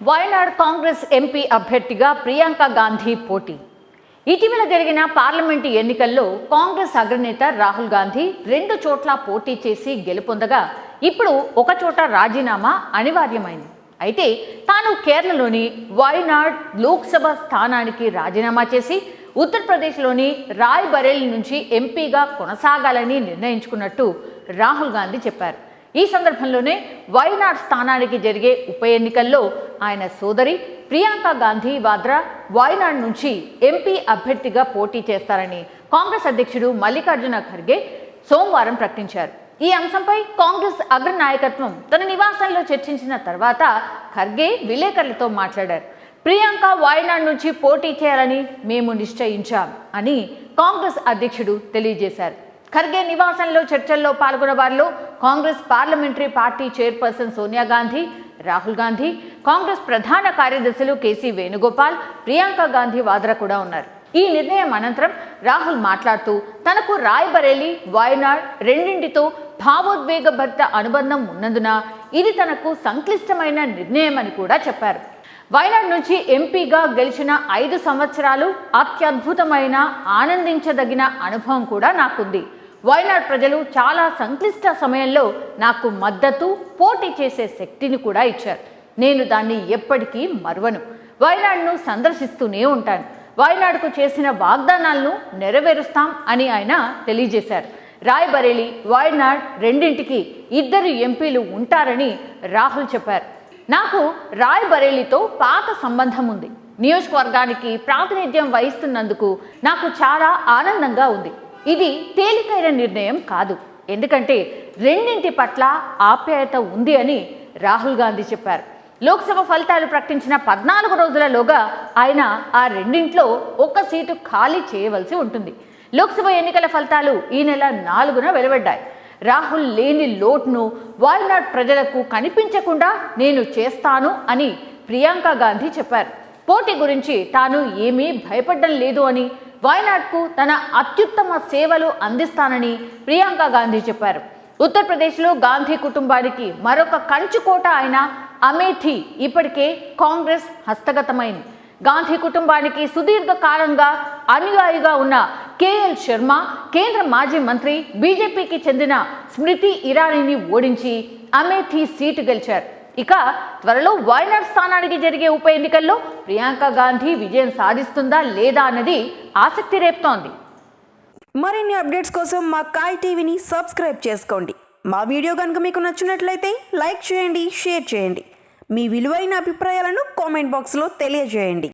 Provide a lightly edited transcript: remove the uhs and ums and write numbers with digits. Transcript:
Wayanad Congress MP అభ్యర్థిగా ప్రియాంక గాంధీ పోటీ. ఇటీవల జరిగిన పార్లమెంటు ఎన్నికల్లో కాంగ్రెస్ అగ్రనేత రాహుల్ గాంధీ 2 చోట్ల పోటీ చేసి గెలుపొందగా ఇప్పుడు ఒక చోట రాజీనామా అనివార్యమైంది. అయితే తాను కేరళలోని వయనాడ్ లోక్సభ స్థానానికి రాజీనామా చేసి ఉత్తరప్రదేశ్లోని రాయ్ బరేలీ నుంచి ఎంపీగా కొనసాగాలని నిర్ణయించుకున్నట్టు రాహుల్ గాంధీ చెప్పారు. ఈ సందర్భంలోనే వయనాడ్ స్థానానికి జరిగే ఉప ఎన్నికల్లో ఆయన సోదరి ప్రియాంక గాంధీ వాద్రా వయనాడ్ నుంచి ఎంపీ అభ్యర్థిగా పోటీ చేస్తారని కాంగ్రెస్ అధ్యక్షుడు మల్లికార్జున ఖర్గే సోమవారం ప్రకటించారు. ఈ అంశంపై కాంగ్రెస్ అగ్ర నాయకత్వం తన నివాసంలో చర్చించిన తర్వాత ఖర్గే విలేకరులతో మాట్లాడారు. ప్రియాంక వయనాడ్ నుంచి పోటీ చేయాలని మేము నిశ్చయించాం అని కాంగ్రెస్ అధ్యక్షుడు తెలియజేశారు. ఖర్గే నివాసంలో చర్చల్లో పాల్గొన్న వారిలో Congress parliamentary party chairperson Sonia Gandhi, Rahul Gandhi, Congress ప్రధాన కార్యదర్శులు కేసీ వేణుగోపాల్, ప్రియాంక గాంధీ వాద్రా కూడా ఉన్నారు. ఈ నిర్ణయం అనంతరం రాహుల్ మాట్లాడుతూ తనకు రాయ్ బరేలీ, వయనాడ్ రెండింటితో భావోద్వేగభరిత అనుబంధం ఉన్నందున ఇది తనకు సంక్లిష్టమైన నిర్ణయం అని కూడా చెప్పారు. వయనాడ్ నుంచి ఎంపీగా గెలిచిన 5 సంవత్సరాలు అత్యద్భుతమైన ఆనందించదగిన అనుభవం కూడా నాకుంది. వయనాడ్ ప్రజలు చాలా సంక్లిష్ట సమయంలో నాకు మద్దతు, పోటీ చేసే శక్తిని కూడా ఇచ్చారు. నేను దాన్ని ఎప్పటికీ మరువను. వయనాడ్ను సందర్శిస్తూనే ఉంటాను. వయనాడ్కు చేసిన వాగ్దానాలను నెరవేరుస్తాం అని ఆయన తెలియజేశారు. రాయ్ బరేలీ, వయనాడ్ రెండింటికి 2 ఎంపీలు ఉంటారని రాహుల్ చెప్పారు. నాకు రాయ్ బరేలీతో పాత సంబంధం ఉంది. నియోజకవర్గానికి ప్రాతినిధ్యం వహిస్తున్నందుకు నాకు చాలా ఆనందంగా ఉంది. ఇది తేలికైన నిర్ణయం కాదు, ఎందుకంటే రెండింటి పట్ల ఆప్యాయత ఉంది అని రాహుల్ గాంధీ చెప్పారు. లోక్సభ ఫలితాలు ప్రకటించిన 14 రోజులలోగా ఆయన ఆ రెండింట్లో 1 సీటు ఖాళీ చేయవలసి ఉంటుంది. లోక్సభ ఎన్నికల ఫలితాలు ఈ నెల 4న వెలువడ్డాయి. రాహుల్ లేని లోటును వయనాడ్ ప్రజలకు కనిపించకుండా నేను చేస్తాను అని ప్రియాంక గాంధీ చెప్పారు. పోటీ గురించి తాను ఏమీ భయపడడం లేదు అని, వయనాడ్కు తన అత్యుత్తమ సేవలు అందిస్తానని ప్రియాంక గాంధీ చెప్పారు. ఉత్తరప్రదేశ్లో గాంధీ కుటుంబానికి మరొక కంచుకోట అయిన అమేథీ ఇప్పటికే కాంగ్రెస్ హస్తగతమైంది. గాంధీ కుటుంబానికి సుదీర్ఘ కాలంగా అనుయాయిగా ఉన్న కేఎల్ శర్మ, కేంద్ర మాజీ మంత్రి, బీజేపీకి చెందిన స్మృతి ఇరానీని ఓడించి అమేథీ సీటు గెలిచారు. ఇక త్వరలో వయనాడ్ స్థానానికి జరిగే ఉప ఎన్నికల్లో ప్రియాంక గాంధీ విజయం సాధిస్తుందా లేదా అన్నది ఆసక్తి రేపుతోంది. మరిన్ని అప్డేట్స్ కోసం మా కాయ్ టీవీని సబ్స్క్రైబ్ చేసుకోండి. మా వీడియో కనుక మీకు నచ్చినట్లయితే లైక్ చేయండి, షేర్ చేయండి. మీ విలువైన అభిప్రాయాలను కామెంట్ బాక్స్లో తెలియజేయండి.